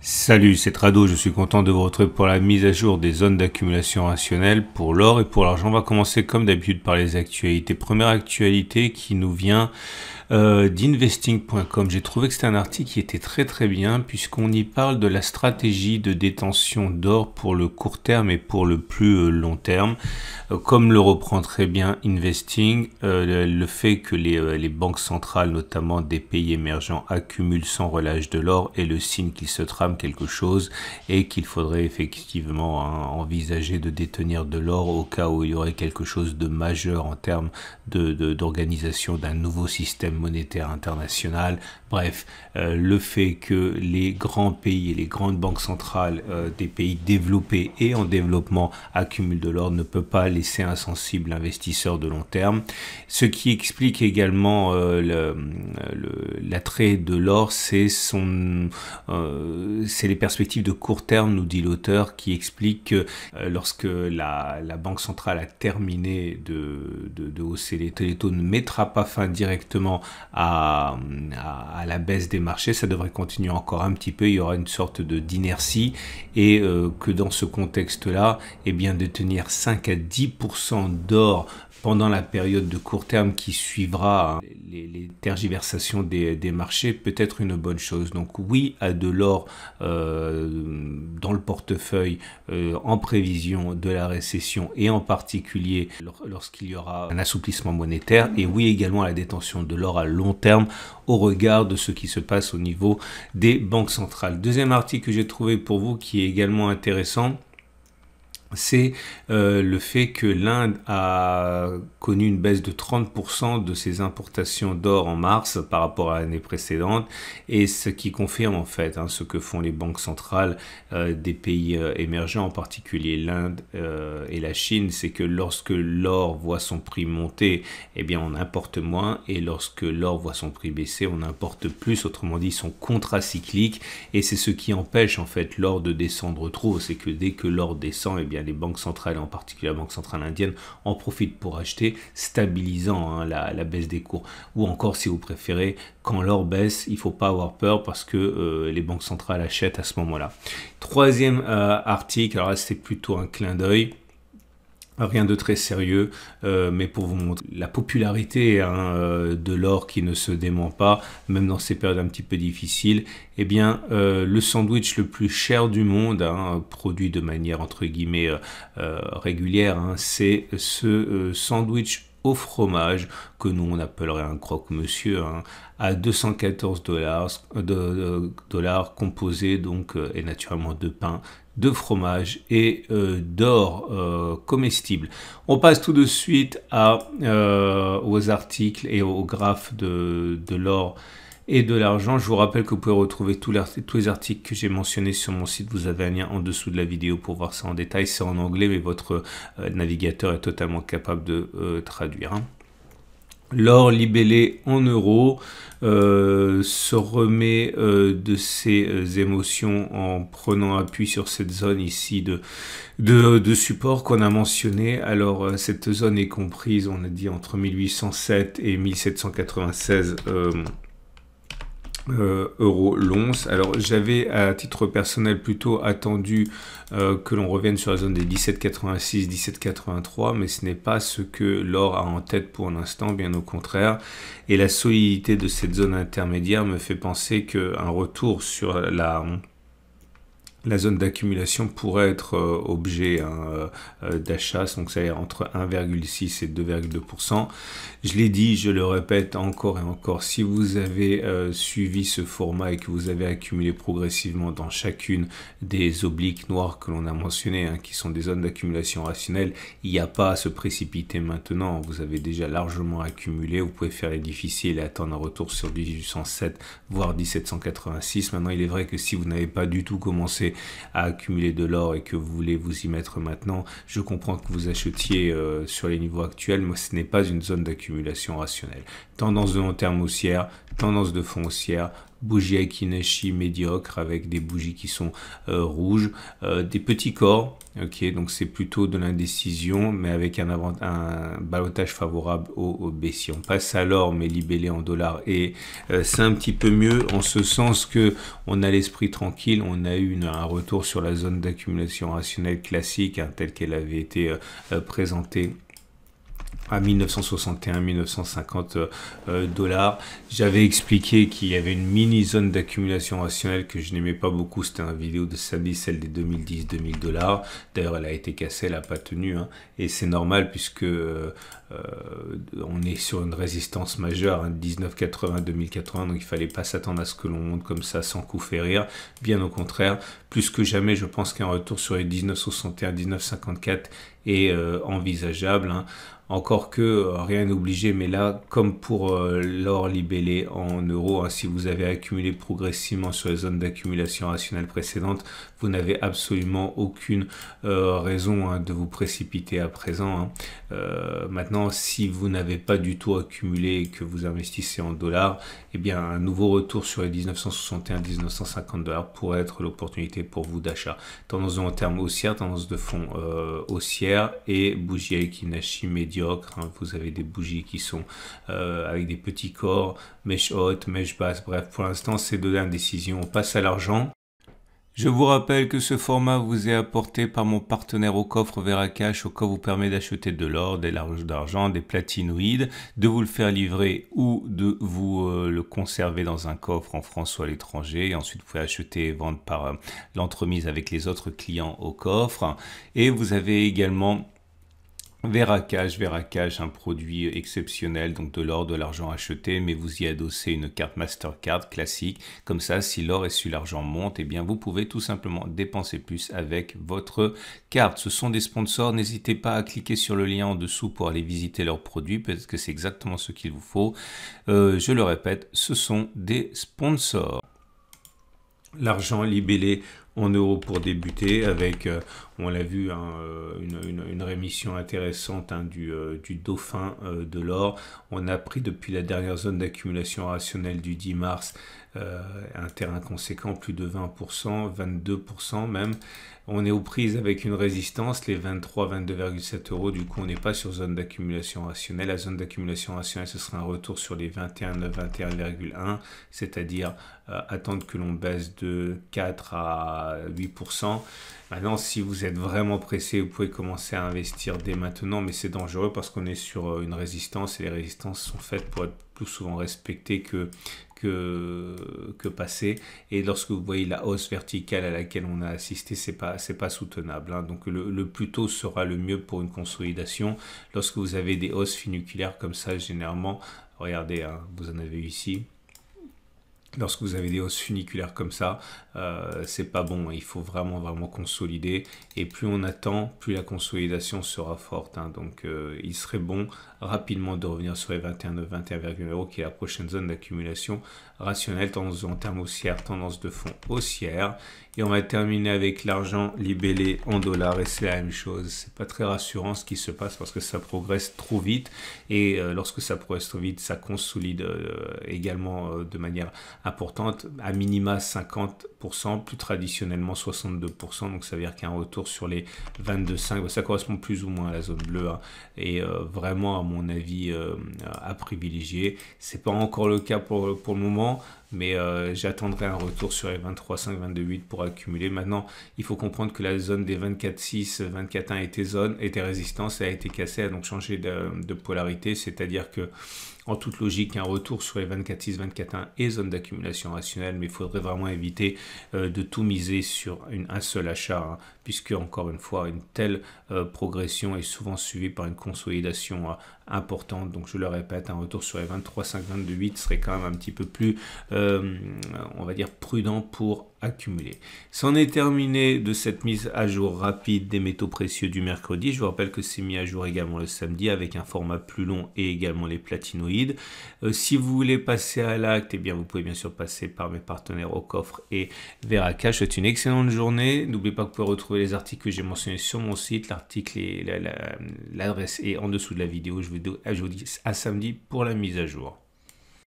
Salut, c'est Trado, je suis content de vous retrouver pour la mise à jour des zones d'accumulation rationnelle pour l'or et pour l'argent. On va commencer comme d'habitude par les actualités. Première actualité qui nous vient d'investing.com. J'ai trouvé que c'était un article qui était très bien puisqu'on y parle de la stratégie de détention d'or pour le court terme et pour le plus long terme. Comme le reprend très bien Investing, le fait que les banques centrales, notamment des pays émergents, accumulent sans relâche de l'or est le signe qu'il se trame quelque chose et qu'il faudrait effectivement envisager de détenir de l'or au cas où il y aurait quelque chose de majeur en termes d'organisation d'un nouveau système monétaire international. Bref, le fait que les grands pays et les grandes banques centrales des pays développés et en développement accumulent de l'or ne peut pas laisser insensible l'investisseur de long terme. Ce qui explique également l'attrait de l'or, c'est les perspectives de court terme, nous dit l'auteur, qui explique que lorsque la Banque centrale a terminé de hausser les taux, ne mettra pas fin directement à la baisse des marchés, ça devrait continuer encore un petit peu, il y aura une sorte d'inertie et que dans ce contexte-là, eh bien, de tenir 5 à 10% d'or pendant la période de court terme qui suivra les tergiversations des marchés peut être une bonne chose. Donc oui à de l'or dans le portefeuille en prévision de la récession et en particulier lorsqu'il y aura un assouplissement monétaire, et oui également à la détention de l'or à long terme au regard de ce qui se passe au niveau des banques centrales. Deuxième article que j'ai trouvé pour vous qui est également intéressant, c'est le fait que l'Inde a connu une baisse de 30% de ses importations d'or en mars par rapport à l'année précédente, et ce qui confirme en fait ce que font les banques centrales des pays émergents, en particulier l'Inde et la Chine, c'est que lorsque l'or voit son prix monter, eh bien on importe moins, et lorsque l'or voit son prix baisser, on importe plus. Autrement dit, ils sont contracycliques, et c'est ce qui empêche en fait l'or de descendre trop. C'est que dès que l'or descend, eh bien les banques centrales, en particulier la Banque centrale indienne, en profitent pour acheter, stabilisant la baisse des cours. Ou encore, si vous préférez, quand l'or baisse, il ne faut pas avoir peur parce que les banques centrales achètent à ce moment-là. Troisième article, alors là c'était plutôt un clin d'œil. Rien de très sérieux, mais pour vous montrer la popularité de l'or qui ne se dément pas, même dans ces périodes un petit peu difficiles. Eh bien, le sandwich le plus cher du monde, produit de manière entre guillemets régulière, c'est ce sandwich au fromage que nous on appellerait un croque-monsieur, à 214 dollars, composé donc et naturellement de pain, de fromage et d'or comestible. On passe tout de suite aux articles et aux graphes de l'or et de l'argent. Je vous rappelle que vous pouvez retrouver tous les articles que j'ai mentionnés sur mon site. Vous avez un lien en dessous de la vidéo pour voir ça en détail. C'est en anglais, mais votre navigateur est totalement capable de traduire. L'or libellé en euros se remet de ses émotions en prenant appui sur cette zone ici de support qu'on a mentionné. Alors cette zone est comprise, on a dit, entre 1807 et 1796 euros l'once. Alors j'avais à titre personnel plutôt attendu que l'on revienne sur la zone des 17,86, 17,83, mais ce n'est pas ce que l'or a en tête pour l'instant, bien au contraire. Et la solidité de cette zone intermédiaire me fait penser qu'un retour sur la zone d'accumulation pourrait être objet d'achat, donc ça est entre 1,6 et 2,2%. Je l'ai dit, je le répète encore et encore, si vous avez suivi ce format et que vous avez accumulé progressivement dans chacune des obliques noires que l'on a mentionnées, qui sont des zones d'accumulation rationnelle, il n'y a pas à se précipiter maintenant. Vous avez déjà largement accumulé, vous pouvez faire les difficiles et attendre un retour sur 1807 voire 1786. Maintenant, il est vrai que si vous n'avez pas du tout commencé à accumuler de l'or et que vous voulez vous y mettre maintenant, je comprends que vous achetiez sur les niveaux actuels, mais ce n'est pas une zone d'accumulation rationnelle. Tendance de long terme haussière, tendance de fond haussière, bougie Akinashi médiocre avec des bougies qui sont rouges, des petits corps. Ok, donc c'est plutôt de l'indécision, mais avec un ballottage favorable au baissier. On passe à l'or, mais libellé en dollars, et c'est un petit peu mieux en ce sens que on a l'esprit tranquille. On a eu un retour sur la zone d'accumulation rationnelle classique, hein, telle qu'elle avait été présentée à 1961-1950 dollars. J'avais expliqué qu'il y avait une mini zone d'accumulation rationnelle que je n'aimais pas beaucoup. C'était une vidéo de samedi, celle des 2010-2000 dollars. D'ailleurs, elle a été cassée, elle n'a pas tenu, hein. Et c'est normal puisque on est sur une résistance majeure, hein, 1980-2080, donc il fallait pas s'attendre à ce que l'on monte comme ça sans coup férir. Bien au contraire, plus que jamais, je pense qu'un retour sur les 1961-1954 est envisageable, hein. Encore que rien n'est obligé, mais là, comme pour l'or libellé en euros, hein, si vous avez accumulé progressivement sur les zones d'accumulation rationnelle précédentes, vous n'avez absolument aucune raison, hein, de vous précipiter à présent, hein. Maintenant, si vous n'avez pas du tout accumulé et que vous investissez en dollars, eh bien, un nouveau retour sur les 1961-1950 dollars pourrait être l'opportunité pour vous d'achat. Tendance de long terme haussière, tendance de fond haussière et bougie Akinashi médiocre, hein. Vous avez des bougies qui sont avec des petits corps, mèche haute, mèche basse. Bref, pour l'instant, c'est de l'indécision. On passe à l'argent. Je vous rappelle que ce format vous est apporté par mon partenaire au coffre Veracash. Au coffre vous permet d'acheter de l'or, des larges d'argent, des platinoïdes, de vous le faire livrer ou de vous le conserver dans un coffre en France ou à l'étranger. Et ensuite, vous pouvez acheter et vendre par l'entremise avec les autres clients au coffre. Et vous avez également Veracash, un produit exceptionnel, donc de l'or, de l'argent acheté, mais vous y adossez une carte Mastercard classique. Comme ça, si l'or et si l'argent montent, eh bien vous pouvez tout simplement dépenser plus avec votre carte. Ce sont des sponsors, n'hésitez pas à cliquer sur le lien en dessous pour aller visiter leurs produits, parce que c'est exactement ce qu'il vous faut. Je le répète, ce sont des sponsors. L'argent libellé en euros pour débuter avec, on l'a vu, hein, une rémission intéressante, hein, du dauphin de l'or. On a pris depuis la dernière zone d'accumulation rationnelle du 10 mars un terrain conséquent, plus de 20%, 22% même. On est aux prises avec une résistance, les 22,7 euros. Du coup, on n'est pas sur zone d'accumulation rationnelle. La zone d'accumulation rationnelle, ce sera un retour sur les 21,9, 21,1, c'est-à-dire attendre que l'on baisse de 4 à 8%. Maintenant, si vous êtes vraiment pressé, vous pouvez commencer à investir dès maintenant, mais c'est dangereux parce qu'on est sur une résistance et les résistances sont faites pour être plus souvent respectées que passées. Et lorsque vous voyez la hausse verticale à laquelle on a assisté, c'est pas soutenable, hein. Donc le plus tôt sera le mieux pour une consolidation. Lorsque vous avez des hausses funiculaires comme ça, généralement, regardez, hein, vous en avez ici. Lorsque vous avez des hausses funiculaires comme ça, c'est pas bon. Il faut vraiment consolider. Et plus on attend, plus la consolidation sera forte, hein. Donc, il serait bon rapidement de revenir sur les 21,9, 21,1 euros, qui est la prochaine zone d'accumulation rationnelle. Tendance de long terme haussière, tendance de fond haussière. Et on va terminer avec l'argent libellé en dollars. Et c'est la même chose. C'est pas très rassurant ce qui se passe parce que ça progresse trop vite. Et lorsque ça progresse trop vite, ça consolide également de manière importante, à minima 50%, plus traditionnellement 62%, donc ça veut dire qu'il y a un retour sur les 22,5, ça correspond plus ou moins à la zone bleue, hein, et vraiment à mon avis à privilégier. C'est pas encore le cas pour le moment, mais j'attendrai un retour sur les 23,5, 22,8 pour accumuler. Maintenant, il faut comprendre que la zone des 24,6, 24,1 était résistance, elle a été cassée, elle a donc changé de polarité, c'est-à-dire que en toute logique, un retour sur les 24,6, 24,1 est zone d'accumulation rationnelle, mais il faudrait vraiment éviter de tout miser sur un seul achat, hein, puisque, encore une fois, une telle progression est souvent suivie par une consolidation importante. Donc, je le répète, un retour sur les 23,5, 22,8 serait quand même un petit peu plus, on va dire, prudent pour accumuler. C'en est terminé de cette mise à jour rapide des métaux précieux du mercredi. Je vous rappelle que c'est mis à jour également le samedi avec un format plus long et également les platinoïdes. Si vous voulez passer à l'acte, eh bien vous pouvez bien sûr passer par mes partenaires au coffre et Veracash. C'est une excellente journée. N'oubliez pas que vous pouvez retrouver les articles que j'ai mentionnés sur mon site. L'article et l'adresse est en dessous de la vidéo. Je vous dis à samedi pour la mise à jour.